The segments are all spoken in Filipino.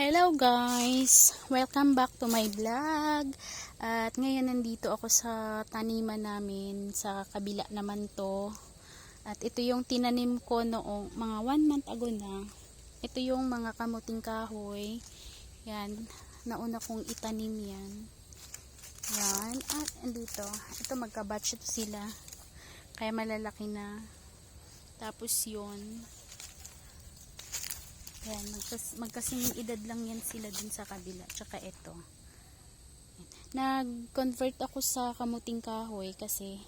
Hello guys! Welcome back to my vlog. At ngayon nandito ako sa taniman namin, sa kabila naman to. At ito yung tinanim ko noong mga 1 month ago na. Ito yung mga kamuting kahoy. Yan, nauna kong itanim yan. Yan, at andito. Ito magka-batch ito sila. Kaya malalaki na. Tapos yun. Ayan, magkasing edad lang yan sila dun sa kabila. Tsaka ito. Nag-convert ako sa kamuting kahoy kasi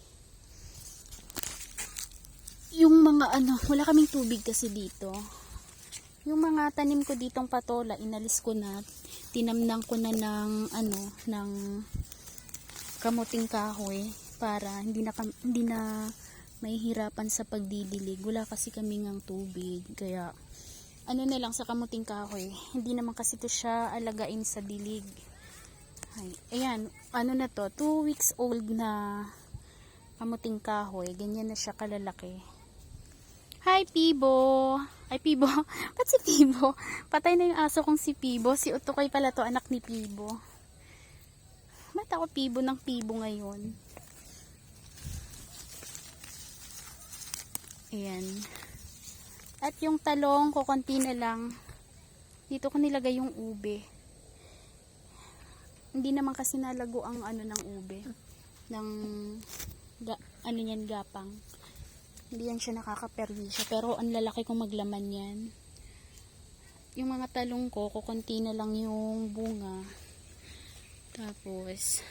yung mga wala kaming tubig kasi dito. Yung mga tanim ko ditong patola, inalis ko na. Tinamnang ko na ng kamuting kahoy para hindi na mahihirapan sa pagdidilig. Wala kasi kami ngang tubig. Kaya na lang sa kamuting kahoy. Hindi naman kasi to siya alagain sa dilig. Ay, ayan, na to, 2 weeks old na kamuting kahoy. Ganyan na siya kalalaki. Hi, Pibo! Ay, Pibo. Ba't si Pibo? Patay na yung aso kong si Pibo. Si Utokoy pala to, anak ni Pibo. Ba't ako Pibo ng Pibo ngayon? Ayan. At yung talong ko konti na lang. Dito ko nilagay yung ube. Hindi naman kasi nalago ang ng ube. Ng gapang. Hindi yan siya nakakaperwisyo. Pero ang lalaki kong maglaman yan. Yung mga talong ko konti na lang yung bunga. Tapos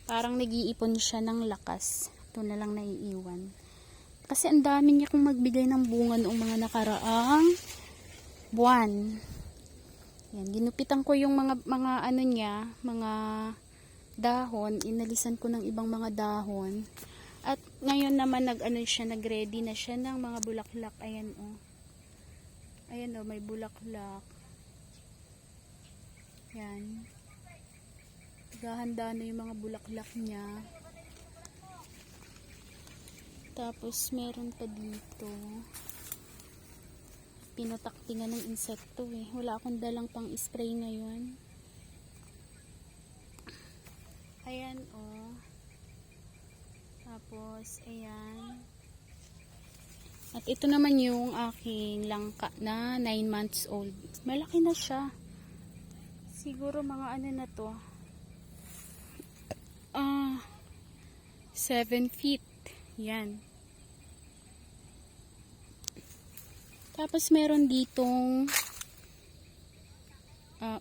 parang nag-iipon siya ng lakas. Ito na lang naiiwan. Kasi ang dami niya kung magbigay ng bunga noong mga nakaraang buwan. Yan, ginupitan ko yung mga niya, mga dahon, inalisan ko ng ibang mga dahon. At ngayon naman nag-ready na siya ng mga bulaklak. Ayan oh. Ayan oh, may bulaklak. Yan. Gahanda na yung mga bulaklak niya. Tapos meron pa dito. Pinataktingan ng insekto eh. Wala akong dalang pang spray ngayon. Ayan oh. Tapos ayan. At ito naman yung aking langka na 9 months old. Malaki na siya. Siguro mga na to. 7 feet. Yan. Tapos meron ditong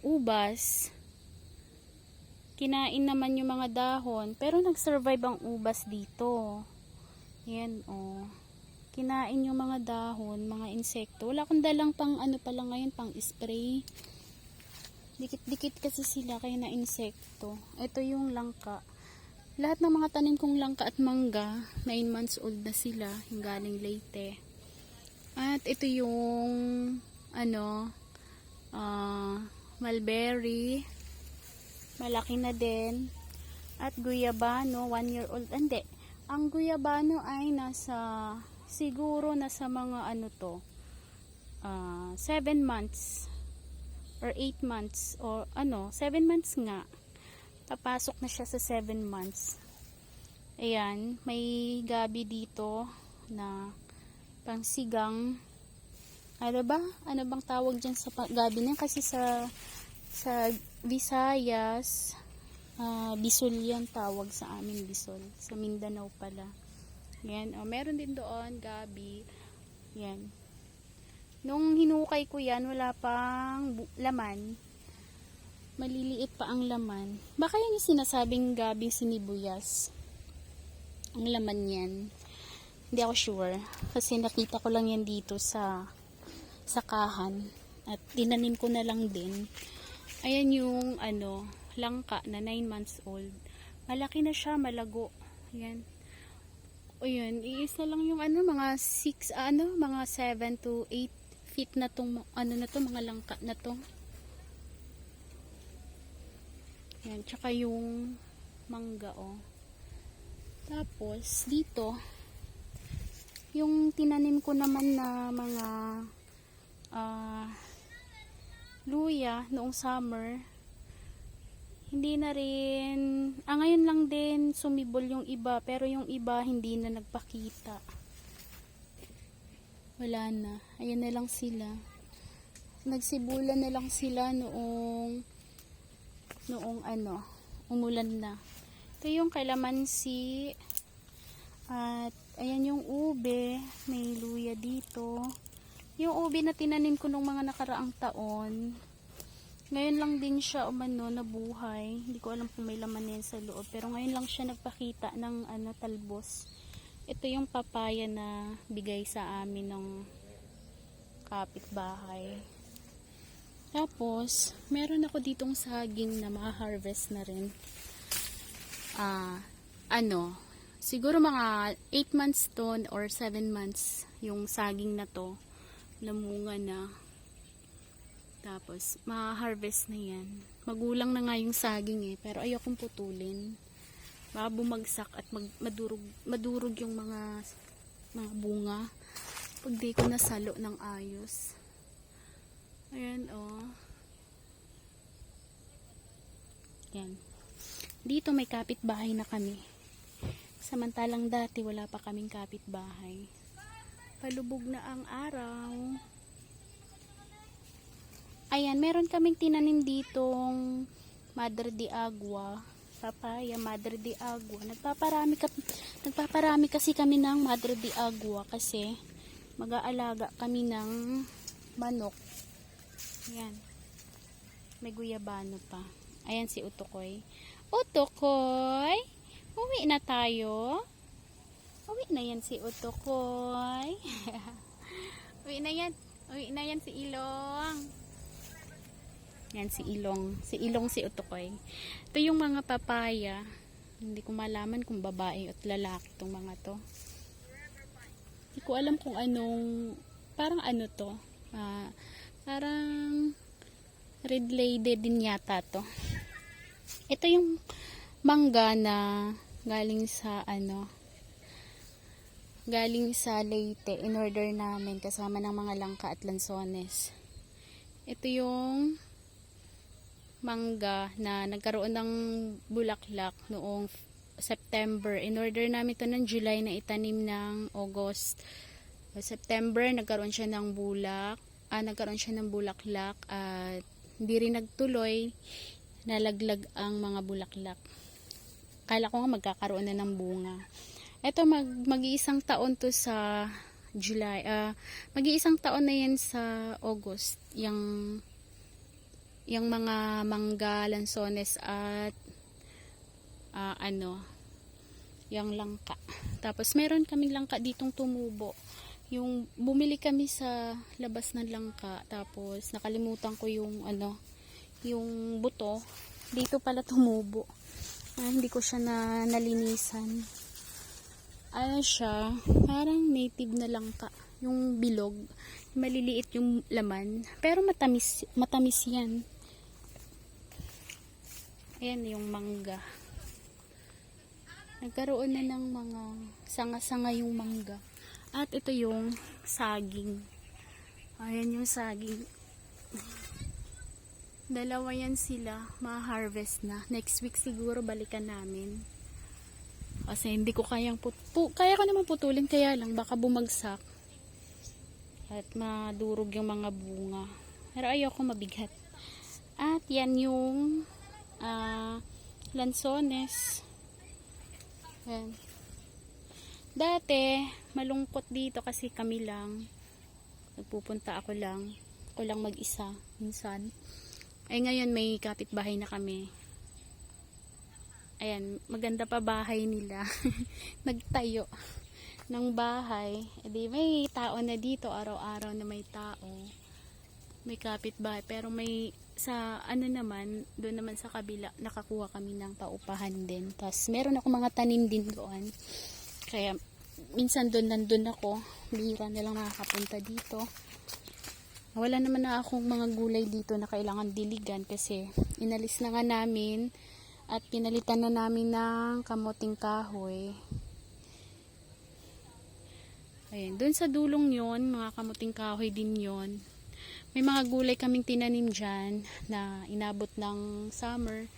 ubas. Kinain naman yung mga dahon. Pero nag-survive ang ubas dito. Yan oh. Kinain yung mga dahon, mga insekto. Wala akong dalang pang pala ngayon, pang spray. Dikit-dikit kasi sila kaya na insekto. Ito yung langka. Lahat ng mga tanim kong langka at mangga, 9 months old na sila, yung galing Leyte. At ito yung mulberry, malaki na din. At guyabano, 1 year old. Hindi, ang guyabano ay siguro nasa mga 7 months or 8 months or 7 months nga. Papasok na siya sa 7 months. Ayan, may gabi dito na pangsigang. Ano bang tawag dyan sa gabi na? Kasi sa Visayas, bisol yan tawag sa amin, bisol. Sa Mindanao pala. Yan, meron din doon gabi. Yan. Nung hinukay ko yan, wala pang laman. Maliliit pa ang laman. Baka yan yung sinasabing gabing sinibuyas. Ang laman yan. Hindi ako sure. Kasi nakita ko lang yan dito sa kahan. At tinanim ko na lang din. Ayan yung langka na 9 months old. Malaki na siya, malago. Ayan. O yun, iisa lang yung mga 6, mga 7 to 8 feet na tong mga langka na to. Yan, tsaka yung mangga oh. Tapos dito yung tinanim ko naman na mga luya noong summer. Hindi na rin, ngayon lang din sumibol yung iba, pero yung iba hindi na nagpakita. Wala na. Ayan na lang sila. Nagsibulan na lang sila noong umulan na. Ito yung kalamansi. At ayan yung ube. May luya dito. Yung ube na tinanim ko nung mga nakaraang taon. Ngayon lang din siya nabuhay. Hindi ko alam kung may laman yan sa loob. Pero ngayon lang siya nagpakita ng talbos. Ito yung papaya na bigay sa amin ng kapitbahay. Tapos, meron ako ditong saging na ma-harvest na rin. Siguro mga 8 months to or 7 months yung saging na to. Lamunga na. Tapos, ma-harvest na yan. Magulang na nga yung saging pero ayokong putulin. Baka bumagsak at madurog yung mga bunga pag di ko nasalo ng ayos. Ayan yan. Dito may kapitbahay na kami, samantalang dati wala pa kaming kapitbahay. Palubog na ang araw. Ayan, meron kaming tinanim ditong Madre de Agua, papaya Madre de Agua. Nagpaparami kasi kami ng Madre de Agua kasi mag-aalaga kami ng manok. Ayan. May guyabano pa. Ayan si Utokoy. Utokoy! Uwi na tayo. Uwi na yan si Utokoy. Uwi na yan. Uwi na yan si Ilong. Yan si Ilong. Si Ilong si Utokoy. Ito yung mga papaya. Hindi ko malaman kung babae at lalaki itong mga to. Hindi ko alam kung anong, parang to. Parang red lady din yata to. Ito yung mangga na galing sa Leyte. In order namin kasama ng mga langka at lansones. Ito yung mangga na nagkaroon ng bulaklak noong September. In order namin ito ng July na itanim ng August. September nagkaroon siya ng bulaklak at hindi rin nagtuloy, nalaglag ang mga bulaklak. Kala ko nga magkakaroon na ng bunga. Ito mag-iisang taon to sa July. Mag-iisang taon na yan sa August. Yung mga mangga, lansones at yung langka. Tapos meron kaming langka ditong tumubo. Yung bumili kami sa labas ng langka, tapos nakalimutan ko yung buto. Dito pala tumubo. Hindi ko siya nalinisan. Siya, parang native na langka. Yung bilog, maliliit yung laman, pero matamis yan. Ayan yung mangga. Nagkaroon na ng mga sanga-sanga yung mangga. At ito yung saging. Ayan yung saging. Dalawa yan sila. Ma-harvest na. Next week siguro balikan namin. Kasi hindi ko kaya ko naman putulin, kaya lang baka bumagsak. At madurog yung mga bunga. Pero ayoko mabigat. At yan yung lansones. Ayan. Dati, malungkot dito kasi kami lang. Nagpupunta ako lang mag-isa minsan. Ay ngayon may kapitbahay na kami. Ayan, maganda pa bahay nila. Nagtayo ng bahay. Edi may tao na dito, araw-araw na may tao. May kapitbahay, pero may naman, doon naman sa kabila, nakakuha kami ng paupahan din. Tapos meron ako mga tanim din doon. Kaya minsan nandun ako, bihira na lang nakakapunta dito. Wala naman na akong mga gulay dito na kailangan diligan kasi inalis na nga namin at pinalitan na namin ng kamuting kahoy. Ayan, dun sa dulong yon, mga kamuting kahoy din yon. may mga gulay kaming tinanim dyan na inabot ng summer.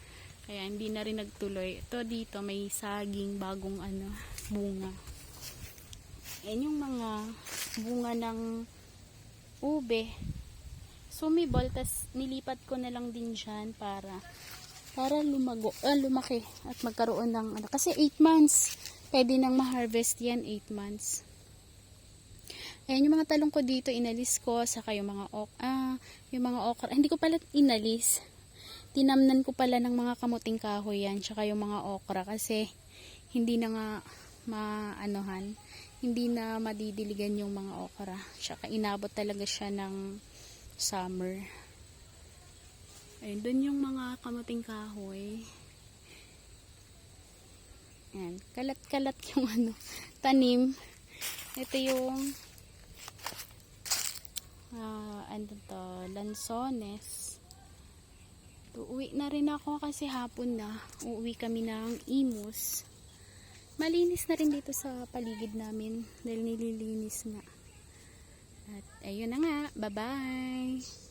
Kaya hindi na rin nagtuloy. Ito dito may saging bagong bunga. Ayan yung mga bunga ng ube. Sumibol, tas nilipat ko na lang din dyan para lumaki at magkaroon ng kasi 8 months. Pwede nang ma-harvest yan 8 months. Ayan yung mga talong ko dito, inalis ko, saka yung mga okra. Hindi ko pala inalis. Tinamnan ko pala ng mga kamuting kahoy yan, saka yung mga okra kasi hindi na nga hindi na madidiligan yung mga okra. Saka inabot talaga siya ng summer. Ayun, dun yung mga kamuting kahoy. Ayan, kalat-kalat yung tanim. Ito yung lansones. Uuwi na rin ako kasi hapon na. Uuwi kami ng Imus. Malinis na rin dito sa paligid namin dahil nililinis na. At ayun na nga. Bye-bye!